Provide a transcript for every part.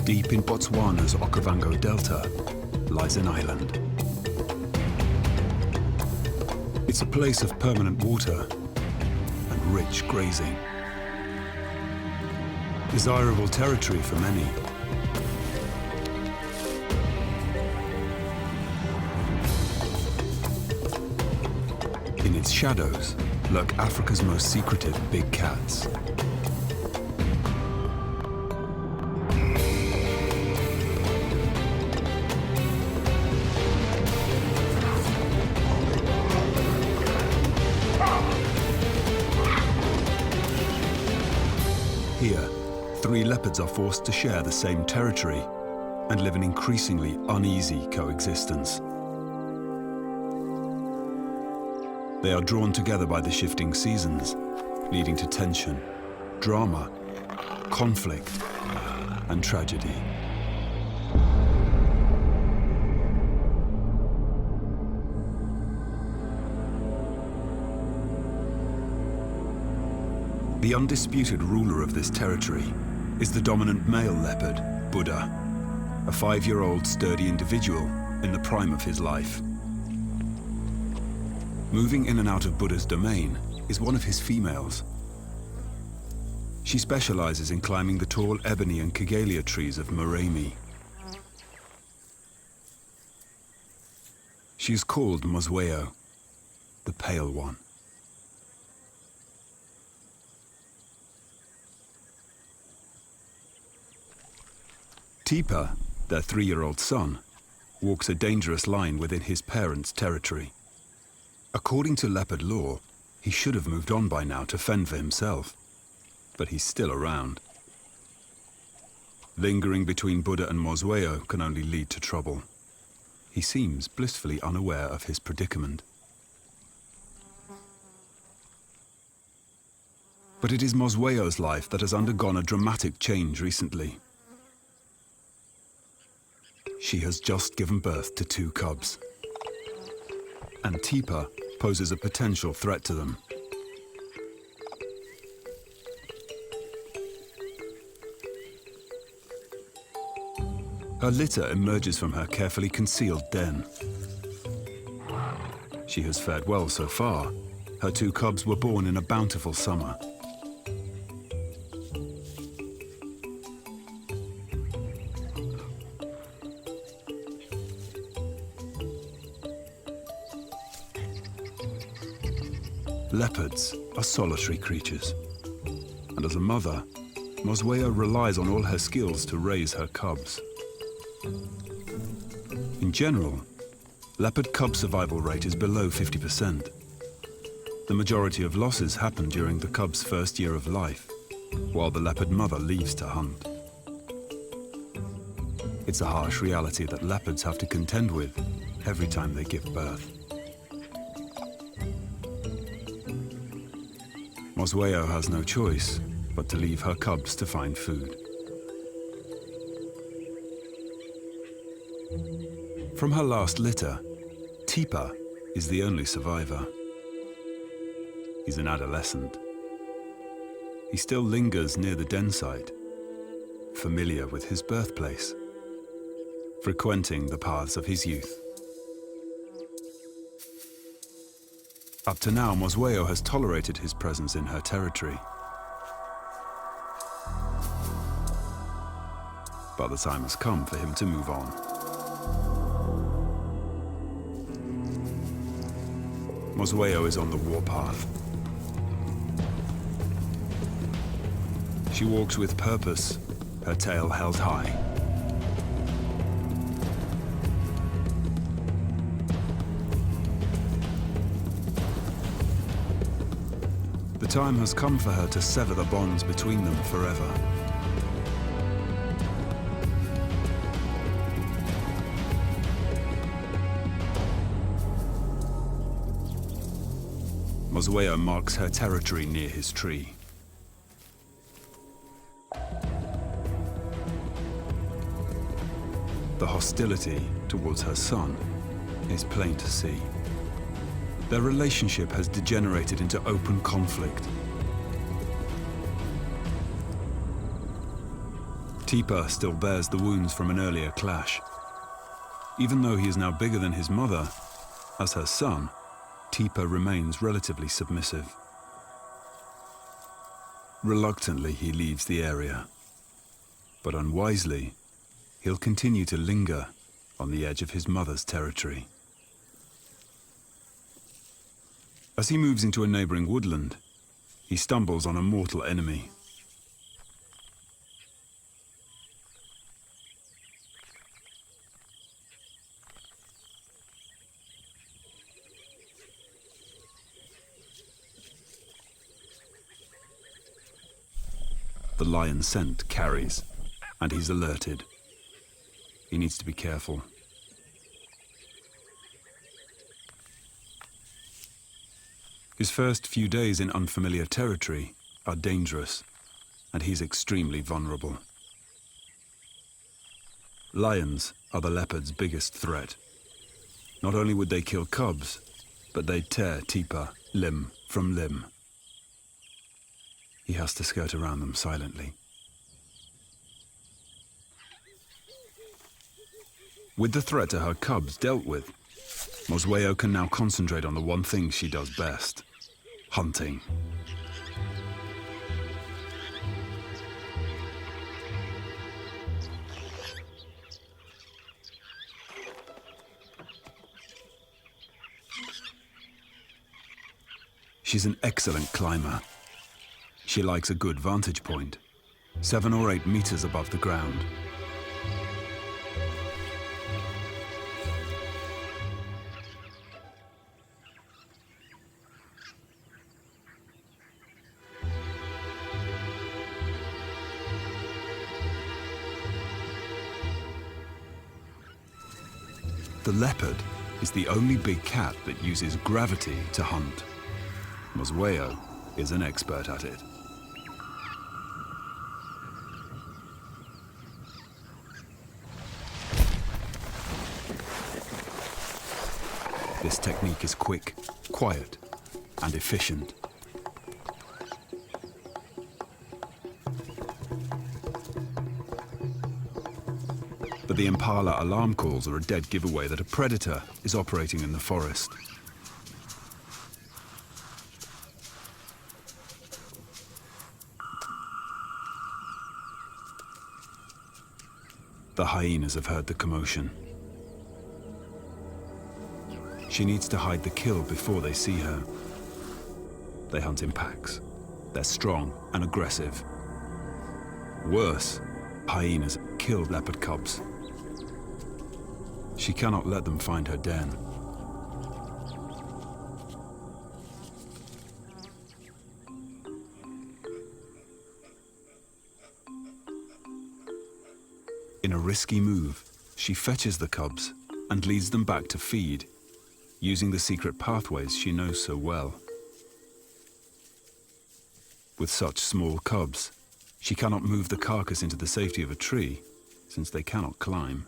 Deep in Botswana's Okavango Delta lies an island. It's a place of permanent water and rich grazing. Desirable territory for many. In its shadows lurk Africa's most secretive big cats. Here, 3 leopards are forced to share the same territory and live an increasingly uneasy coexistence. They are drawn together by the shifting seasons, leading to tension, drama, conflict, and tragedy. The undisputed ruler of this territory is the dominant male leopard, Buddha, a 5-year-old sturdy individual in the prime of his life. Moving in and out of Buddha's domain is one of his females. She specializes in climbing the tall ebony and Kigelia trees of Moremi. She is called Mosweo, the Pale One. Tipa, their 3-year-old son, walks a dangerous line within his parents' territory. According to leopard law, he should have moved on by now to fend for himself, but he's still around. Lingering between Buddha and Mosweo can only lead to trouble. He seems blissfully unaware of his predicament. But it is Mosweo's life that has undergone a dramatic change recently. She has just given birth to 2 cubs, and Tipa poses a potential threat to them. Her litter emerges from her carefully concealed den. She has fared well so far. Her 2 cubs were born in a bountiful summer. Leopards are solitary creatures, and as a mother, Mosweo relies on all her skills to raise her cubs. In general, leopard cub survival rate is below 50%. The majority of losses happen during the cub's first year of life, while the leopard mother leaves to hunt. It's a harsh reality that leopards have to contend with every time they give birth. Mosweo has no choice but to leave her cubs to find food. From her last litter, Tipa is the only survivor. He's an adolescent. He still lingers near the den site, familiar with his birthplace, frequenting the paths of his youth. Up to now, Mosweo has tolerated his presence in her territory. but the time has come for him to move on. Mosweo is on the warpath. She walks with purpose, her tail held high. The time has come for her to sever the bonds between them forever. Mosweo marks her territory near his tree. The hostility towards her son is plain to see. Their relationship has degenerated into open conflict. Teepa still bears the wounds from an earlier clash. Even though he is now bigger than his mother, as her son, Teepa remains relatively submissive. Reluctantly, he leaves the area, but unwisely, he'll continue to linger on the edge of his mother's territory. As he moves into a neighboring woodland, he stumbles on a mortal enemy. The lion's scent carries, and he's alerted. He needs to be careful. His first few days in unfamiliar territory are dangerous, and he's extremely vulnerable. Lions are the leopard's biggest threat. Not only would they kill cubs, but they'd tear Teepa limb from limb. He has to skirt around them silently. With the threat to her cubs dealt with, Mosweo can now concentrate on the one thing she does best: hunting. She's an excellent climber. She likes a good vantage point, 7 or 8 meters above the ground. The leopard is the only big cat that uses gravity to hunt. Mosweo is an expert at it. This technique is quick, quiet, and efficient. But the impala alarm calls are a dead giveaway that a predator is operating in the forest. The hyenas have heard the commotion. She needs to hide the kill before they see her. They hunt in packs. They're strong and aggressive. Worse, hyenas kill leopard cubs. She cannot let them find her den. In a risky move, she fetches the cubs and leads them back to feed, using the secret pathways she knows so well. With such small cubs, she cannot move the carcass into the safety of a tree, since they cannot climb.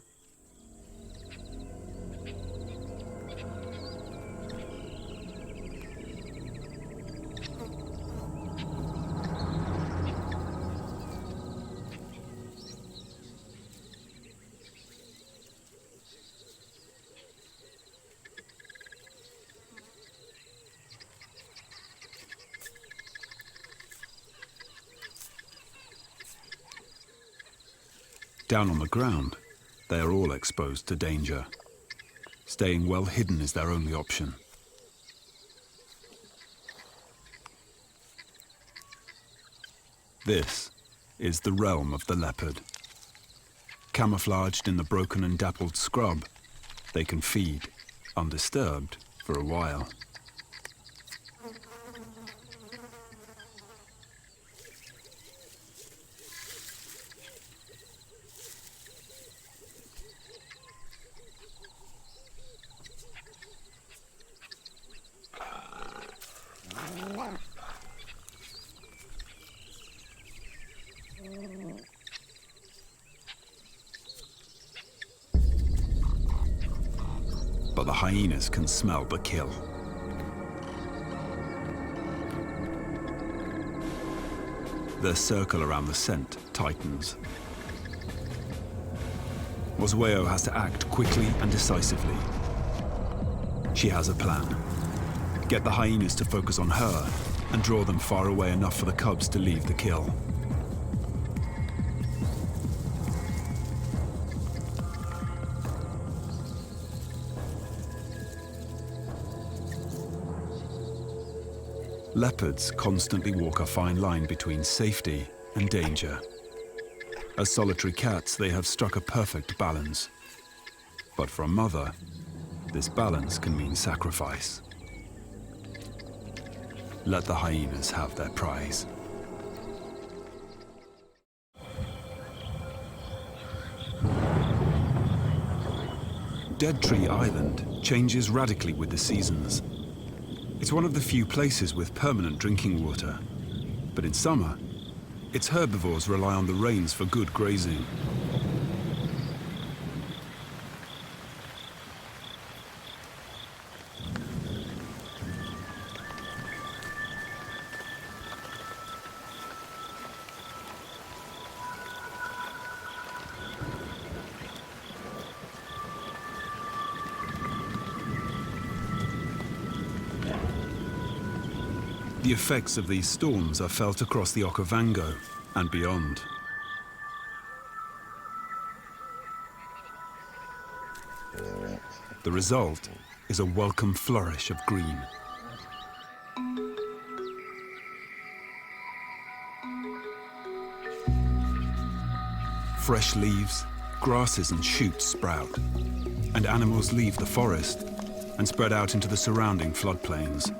Down on the ground, they are all exposed to danger. Staying well hidden is their only option. This is the realm of the leopard. Camouflaged in the broken and dappled scrub, they can feed, undisturbed, for a while. But the hyenas can smell the kill. Their circle around the scent tightens. Mosweo has to act quickly and decisively. She has a plan. Get the hyenas to focus on her and draw them far away enough for the cubs to leave the kill. Leopards constantly walk a fine line between safety and danger. As solitary cats, they have struck a perfect balance. But for a mother, this balance can mean sacrifice. Let the hyenas have their prize. Dead Tree Island changes radically with the seasons. It's one of the few places with permanent drinking water. But in summer, its herbivores rely on the rains for good grazing. The effects of these storms are felt across the Okavango and beyond. The result is a welcome flourish of green. Fresh leaves, grasses and shoots sprout, and animals leave the forest and spread out into the surrounding floodplains.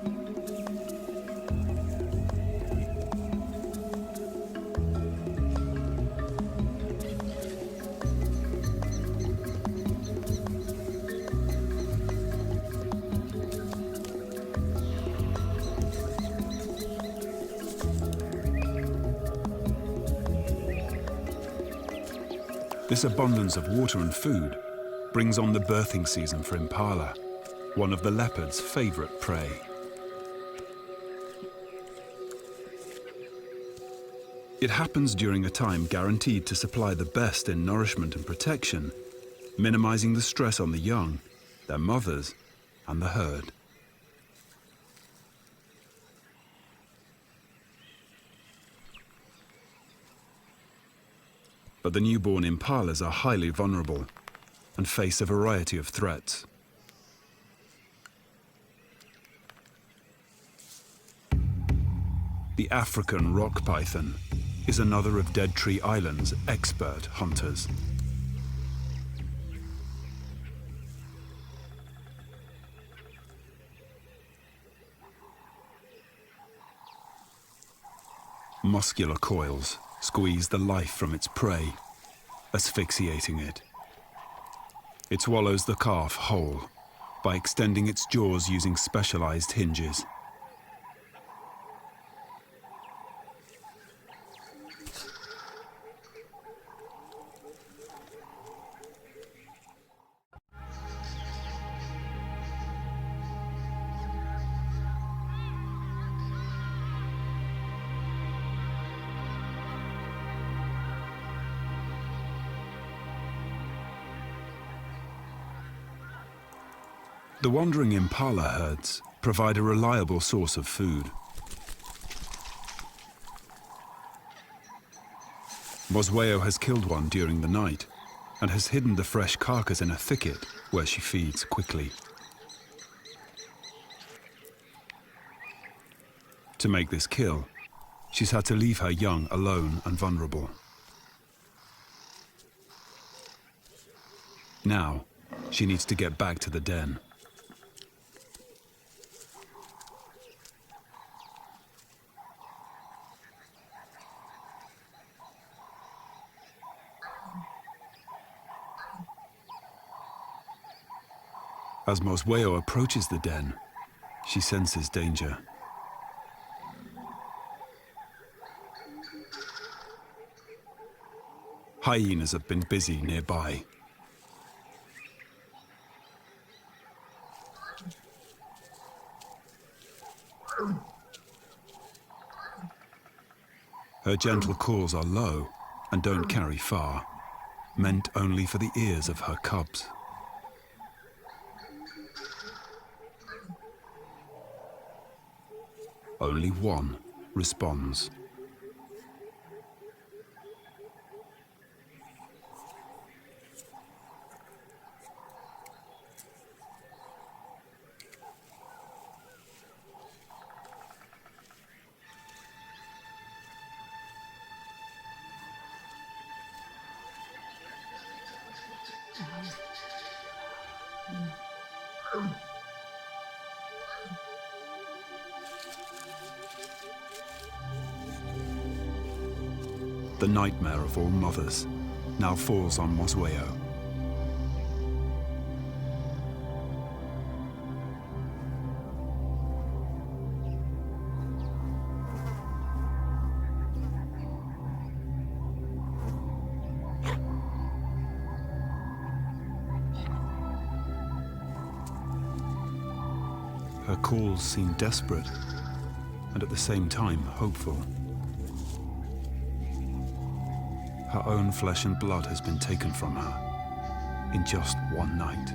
This abundance of water and food brings on the birthing season for impala, one of the leopard's favorite prey. It happens during a time guaranteed to supply the best in nourishment and protection, minimizing the stress on the young, their mothers, and the herd. But the newborn impalas are highly vulnerable and face a variety of threats. The African rock python is another of Dead Tree Island's expert hunters. Muscular coils squeeze the life from its prey, asphyxiating it. It swallows the calf whole by extending its jaws using specialized hinges. The wandering impala herds provide a reliable source of food. Mosweo has killed one during the night and has hidden the fresh carcass in a thicket where she feeds quickly. To make this kill, she's had to leave her young alone and vulnerable. Now, she needs to get back to the den. As Mosweo approaches the den, she senses danger. Hyenas have been busy nearby. Her gentle calls are low and don't carry far, meant only for the ears of her cubs. Only one responds. The nightmare of all mothers now falls on Mosweo. Her calls seem desperate and at the same time hopeful. Her own flesh and blood has been taken from her in just one night.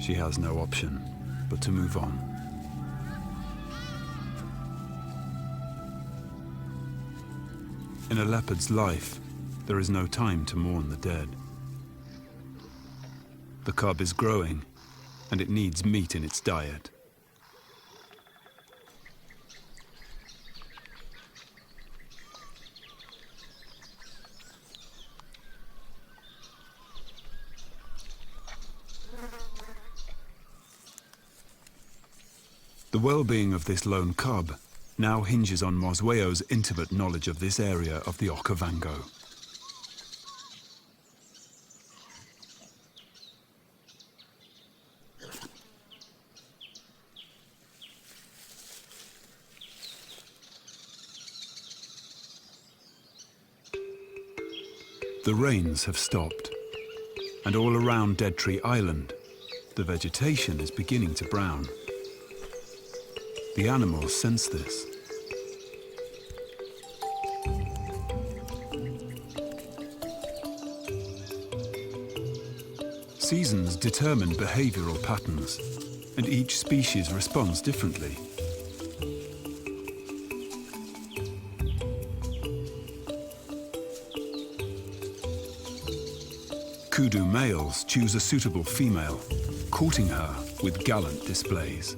She has no option but to move on. In a leopard's life, there is no time to mourn the dead. The cub is growing, and it needs meat in its diet. The well-being of this lone cub now hinges on Mosweo's intimate knowledge of this area of the Okavango. The rains have stopped, and all around Dead Tree Island, the vegetation is beginning to brown. The animals sense this. Seasons determine behavioral patterns, and each species responds differently. Kudu males choose a suitable female, courting her with gallant displays.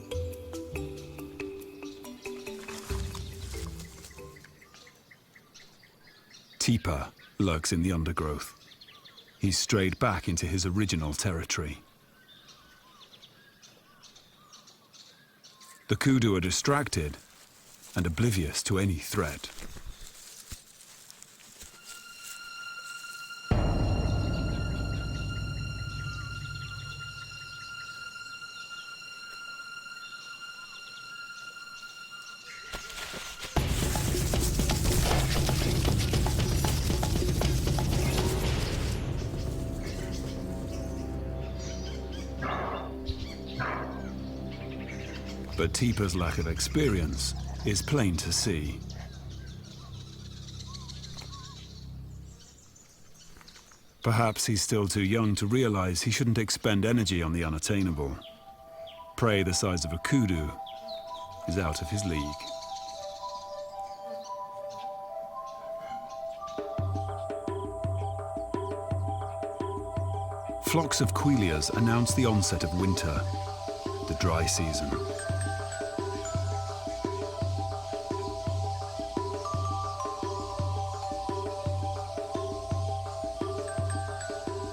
Tipa lurks in the undergrowth. He's strayed back into his original territory. The kudu are distracted and oblivious to any threat. But Tipa's lack of experience is plain to see. Perhaps he's still too young to realize he shouldn't expend energy on the unattainable. Prey the size of a kudu is out of his league. Flocks of quilias announce the onset of winter, the dry season.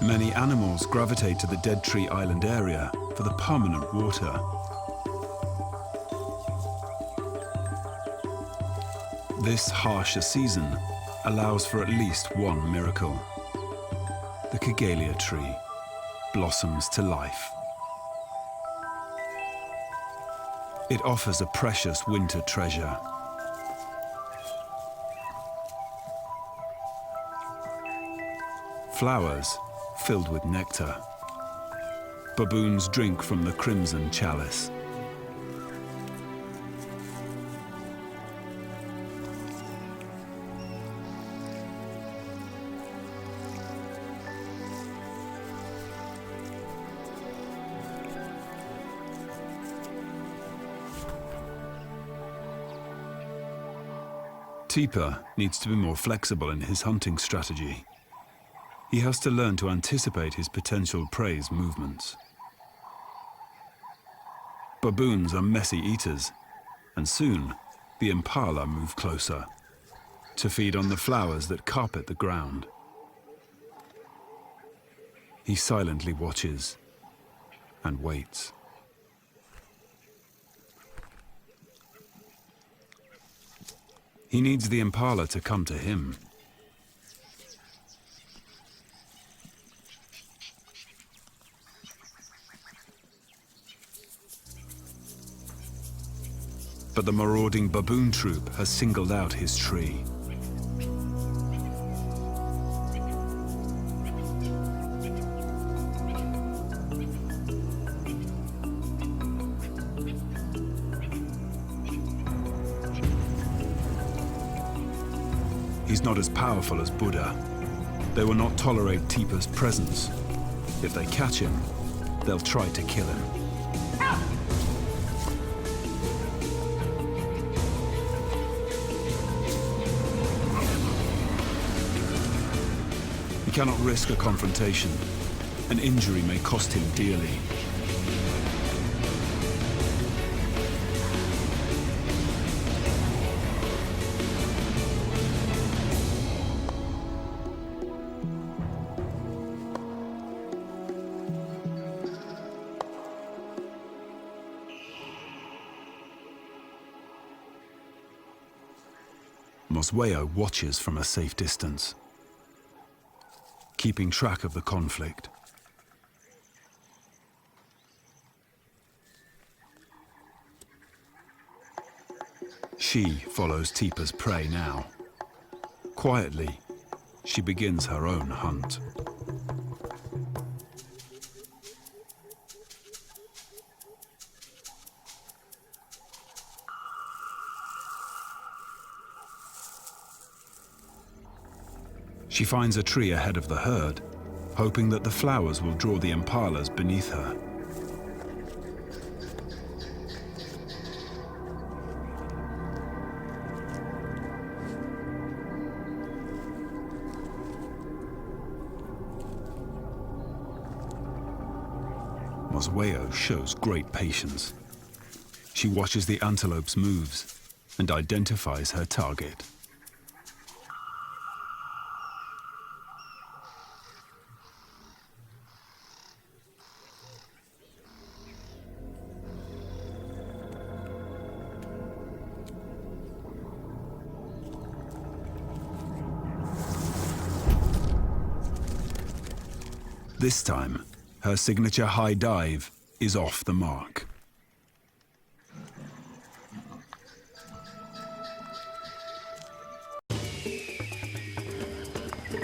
Many animals gravitate to the Dead Tree Island area for the permanent water. This harsher season allows for at least one miracle. The Kigelia tree blossoms to life. It offers a precious winter treasure. Flowers filled with nectar. Baboons drink from the crimson chalice. Teeper needs to be more flexible in his hunting strategy. He has to learn to anticipate his potential prey's movements. Baboons are messy eaters, and soon the impala move closer to feed on the flowers that carpet the ground. He silently watches and waits. He needs the impala to come to him. But the marauding baboon troop has singled out his tree. He's not as powerful as Buddha. They will not tolerate Teeper's presence. If they catch him, they'll try to kill him. He cannot risk a confrontation. An injury may cost him dearly. Mosweo watches from a safe distance, keeping track of the conflict. She follows Teeper's prey now. Quietly, she begins her own hunt. She finds a tree ahead of the herd, hoping that the flowers will draw the impalas beneath her. Mosweo shows great patience. She watches the antelope's moves and identifies her target. This time, her signature high dive is off the mark.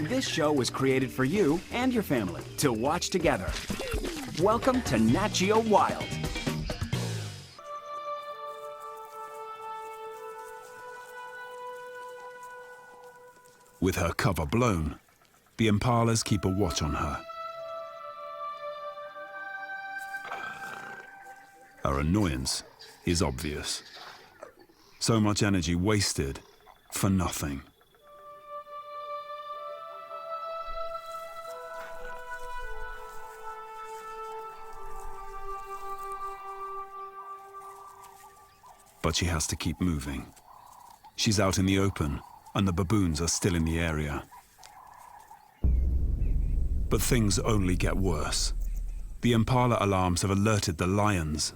This show was created for you and your family to watch together. Welcome to Nat Geo Wild. With her cover blown, the impalas keep a watch on her. Her annoyance is obvious. So much energy wasted for nothing. But she has to keep moving. She's out in the open, and the baboons are still in the area. But things only get worse. The impala alarms have alerted the lions.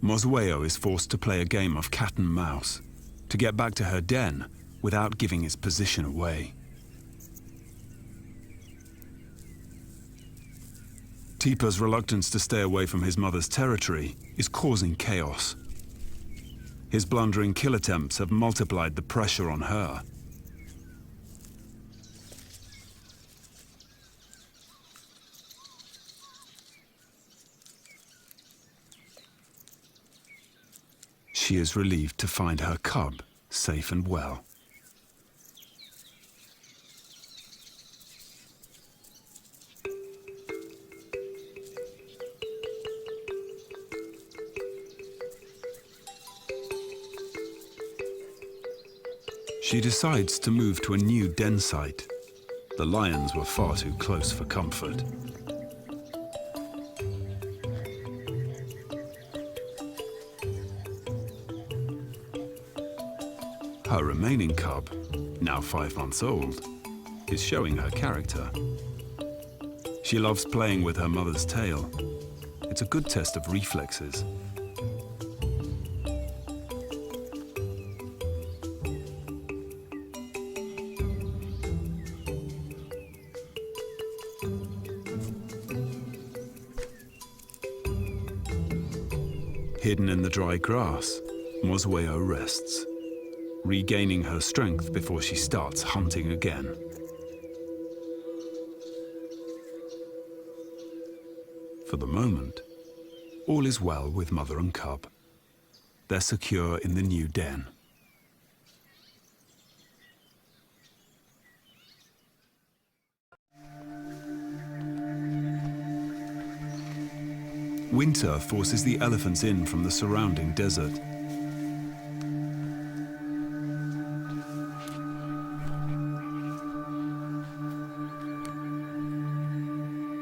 Mosweo is forced to play a game of cat and mouse to get back to her den without giving its position away. Tipa's reluctance to stay away from his mother's territory is causing chaos. His blundering kill attempts have multiplied the pressure on her. She is relieved to find her cub safe and well. She decides to move to a new den site. The lions were far too close for comfort. Her remaining cub, now 5 months old, is showing her character. She loves playing with her mother's tail. It's a good test of reflexes. Hidden in the dry grass, Mosweo rests, regaining her strength before she starts hunting again. For the moment, all is well with mother and cub. They're secure in the new den. Winter forces the elephants in from the surrounding desert.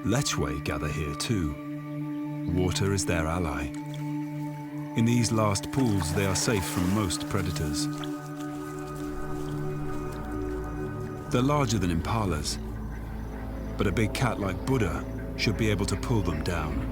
Lechwe gather here too. Water is their ally. In these last pools, they are safe from most predators. They're larger than impalas, but a big cat like Buddha should be able to pull them down.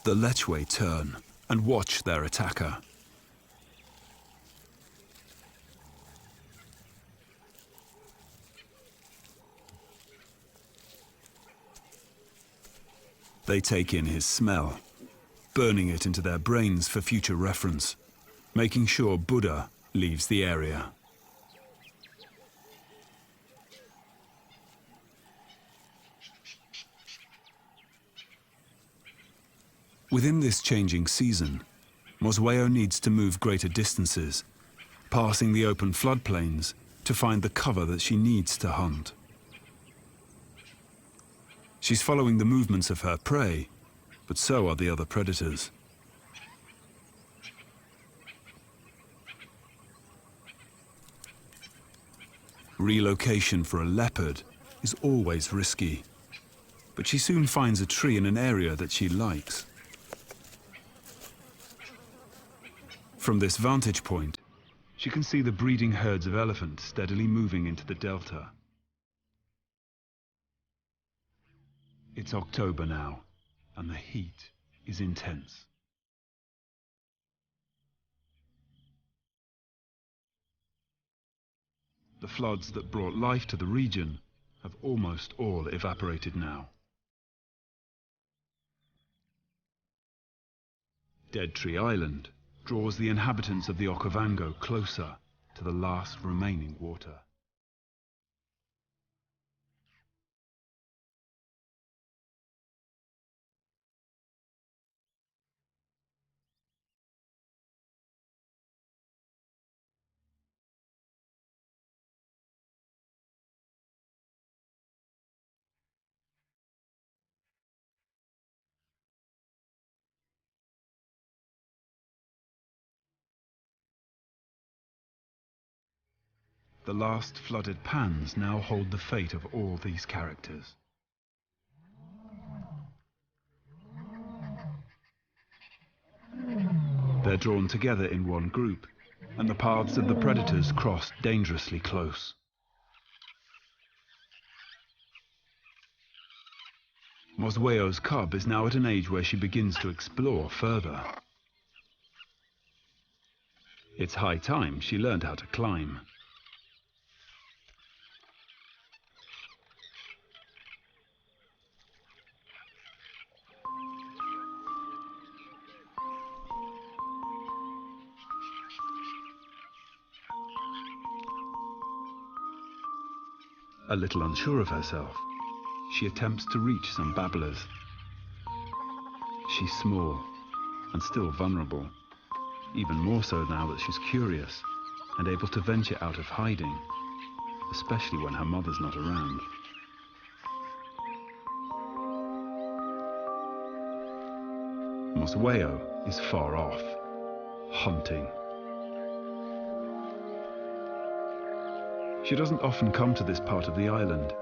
The Lechwe turn and watch their attacker. They take in his smell, burning it into their brains for future reference, making sure Buddha leaves the area. Within this changing season, Mosweo needs to move greater distances, passing the open floodplains to find the cover that she needs to hunt. She's following the movements of her prey, but so are the other predators. Relocation for a leopard is always risky, but she soon finds a tree in an area that she likes. From this vantage point, she can see the breeding herds of elephants steadily moving into the delta. It's October now, and the heat is intense. The floods that brought life to the region have almost all evaporated now. Dead Tree Island draws the inhabitants of the Okavango closer to the last remaining water. The last flooded pans now hold the fate of all these characters. They're drawn together in one group, and the paths of the predators cross dangerously close. Mosweo's cub is now at an age where she begins to explore further. It's high time she learned how to climb. A little unsure of herself, she attempts to reach some babblers. She's small and still vulnerable, even more so now that she's curious and able to venture out of hiding, especially when her mother's not around. Mosweo is far off, hunting. She doesn't often come to this part of the island,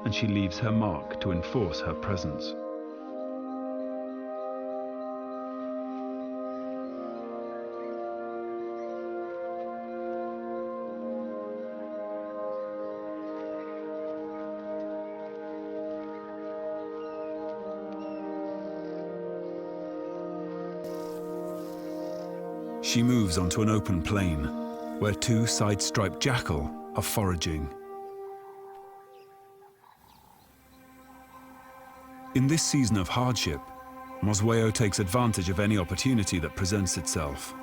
and she leaves her mark to enforce her presence. She moves onto an open plain, where two side-striped jackal are foraging. In this season of hardship, Mosweo takes advantage of any opportunity that presents itself.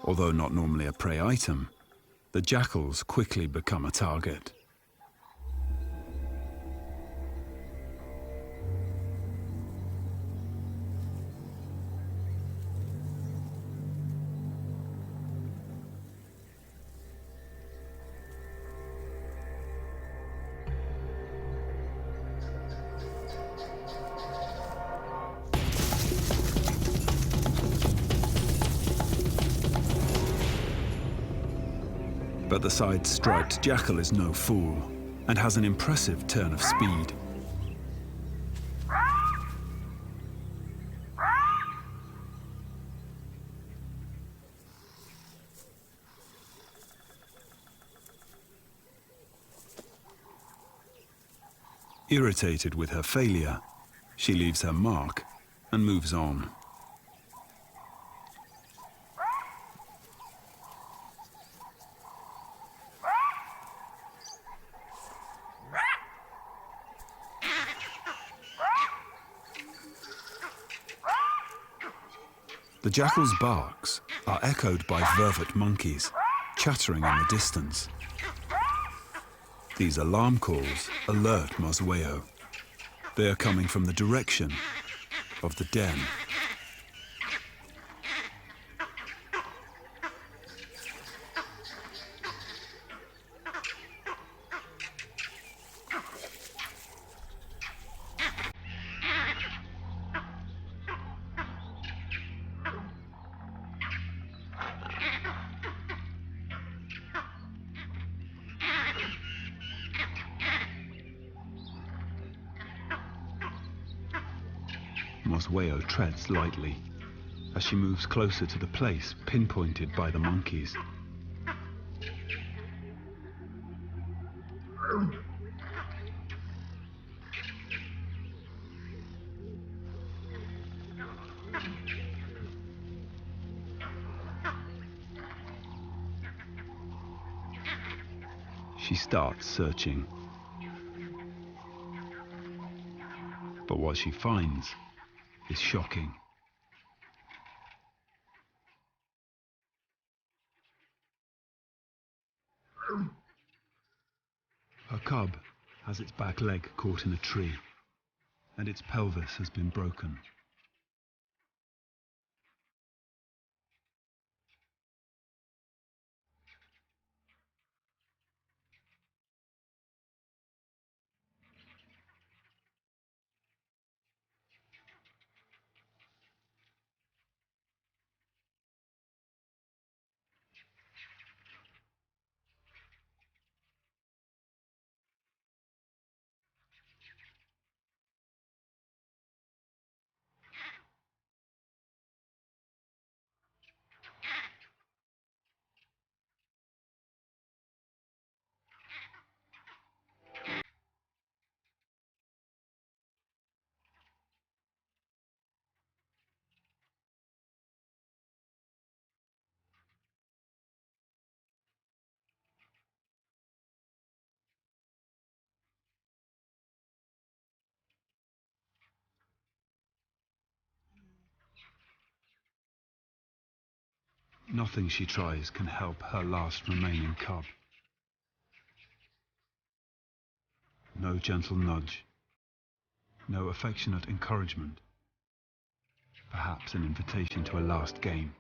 Although not normally a prey item, the jackals quickly become a target. But the side-striped jackal is no fool and has an impressive turn of speed. Irritated with her failure, she leaves her mark and moves on. The jackal's barks are echoed by vervet monkeys, chattering in the distance. These alarm calls alert Mosweo. They are coming from the direction of the den. Mosweo treads lightly as she moves closer to the place pinpointed by the monkeys. She starts searching. But what she finds is shocking. Her cub has its back leg caught in a tree, and its pelvis has been broken. Nothing she tries can help her last remaining cub. No gentle nudge, no affectionate encouragement, perhaps an invitation to a last game.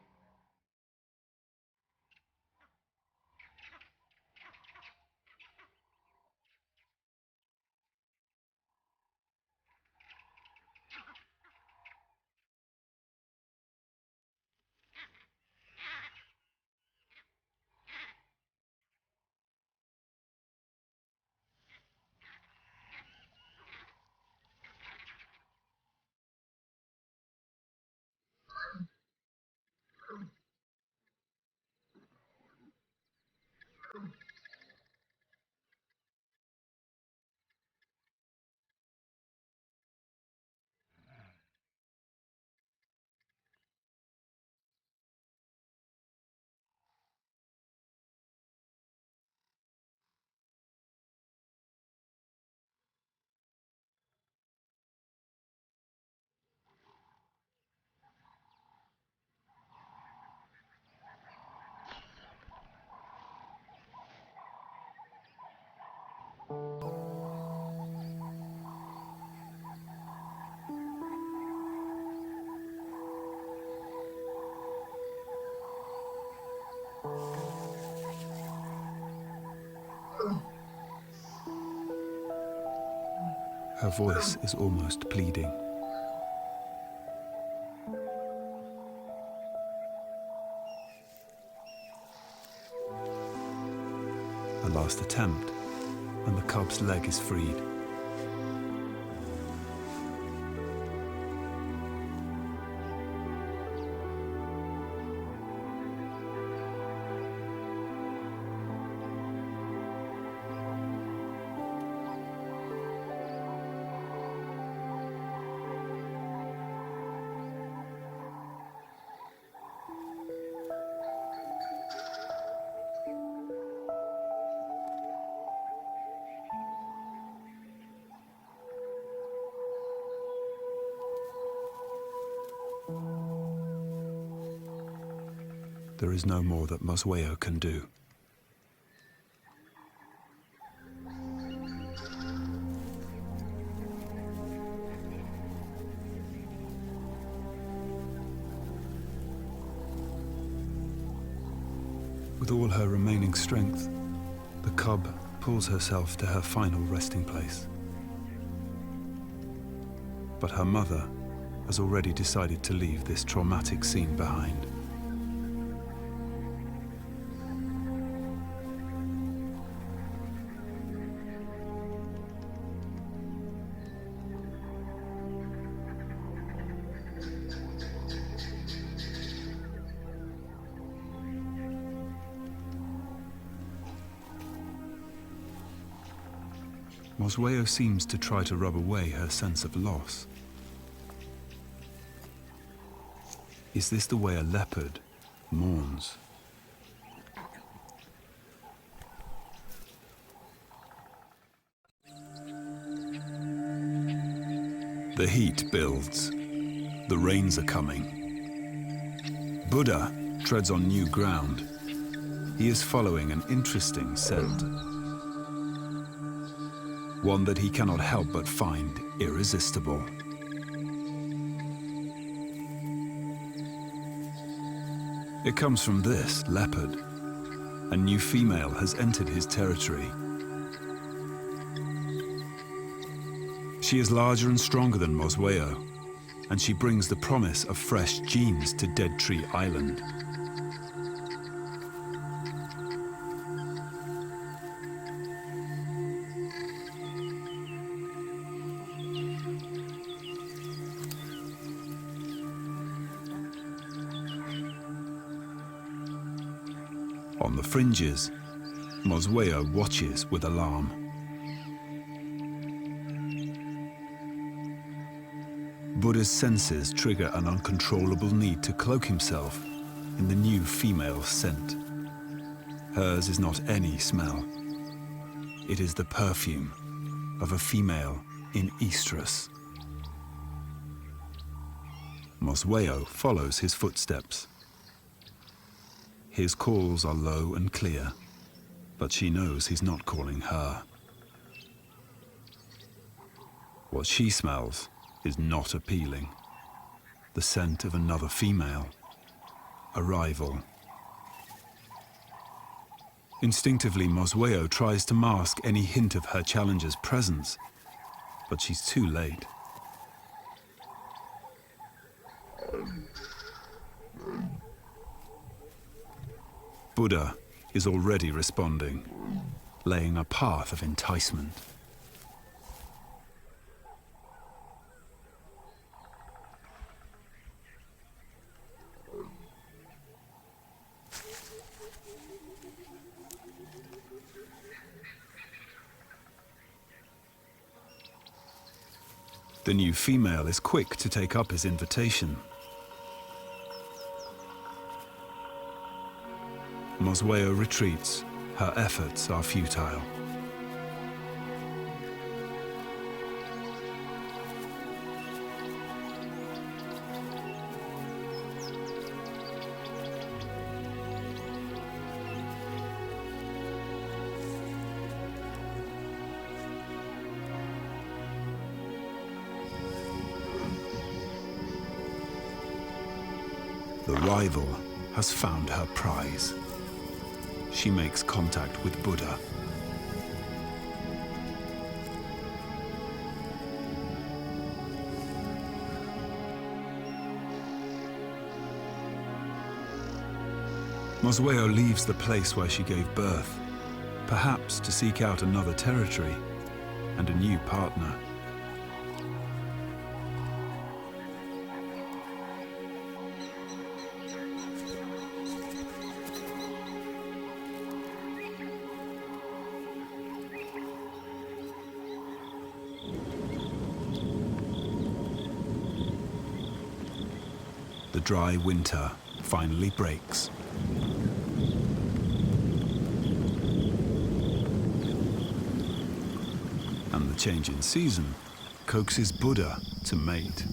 Her voice is almost pleading. A last attempt, and the cub's leg is freed. There is no more that Mosweo can do. With all her remaining strength, the cub pulls herself to her final resting place. But her mother has already decided to leave this traumatic scene behind. Mosweo seems to try to rub away her sense of loss. Is this the way a leopard mourns? The heat builds. The rains are coming. Buddha treads on new ground. He is following an interesting scent. One that he cannot help but find irresistible. It comes from this leopard. A new female has entered his territory. She is larger and stronger than Mosweo, and she brings the promise of fresh genes to Dead Tree Island. On the fringes, Mosweo watches with alarm. Buddha's senses trigger an uncontrollable need to cloak himself in the new female scent. Hers is not any smell. It is the perfume of a female in estrus. Mosweo follows his footsteps. His calls are low and clear, but she knows he's not calling her. What she smells is not appealing. The scent of another female, a rival. Instinctively, Mosweo tries to mask any hint of her challenger's presence, but she's too late. Buddha is already responding, laying a path of enticement. The new female is quick to take up his invitation. Mosweo retreats. Her efforts are futile. The rival has found her prize. She makes contact with Buddha. Mosweo leaves the place where she gave birth, perhaps to seek out another territory and a new partner. The dry winter finally breaks. And the change in season coaxes Buddha to mate.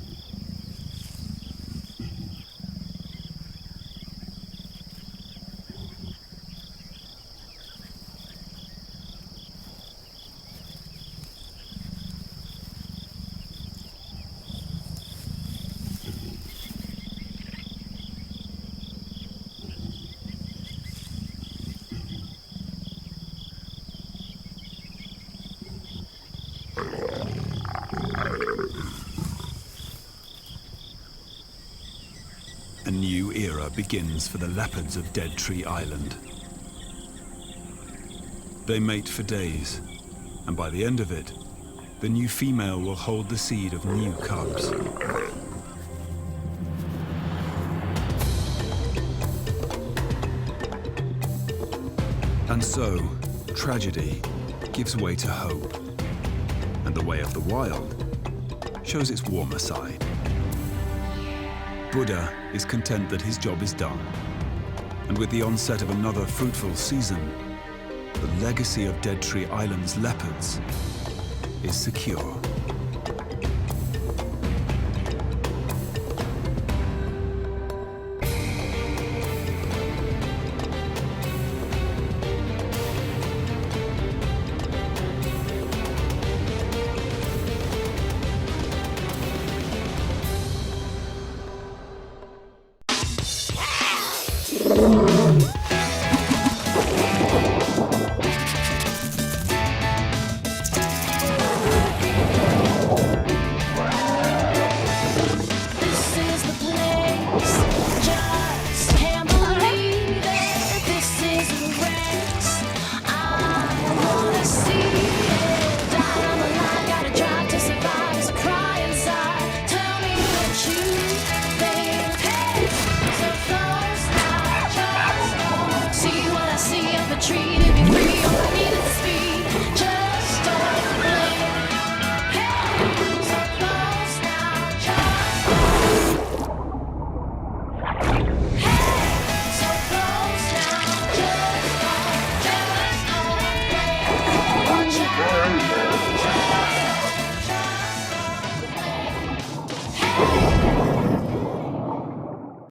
begins for the leopards of Dead Tree Island. They mate for days, and by the end of it, the new female will hold the seed of new cubs. And so, tragedy gives way to hope, and the way of the wild shows its warmer side. Buddha is content that his job is done, and with the onset of another fruitful season, the legacy of Dead Tree Island's leopards is secure.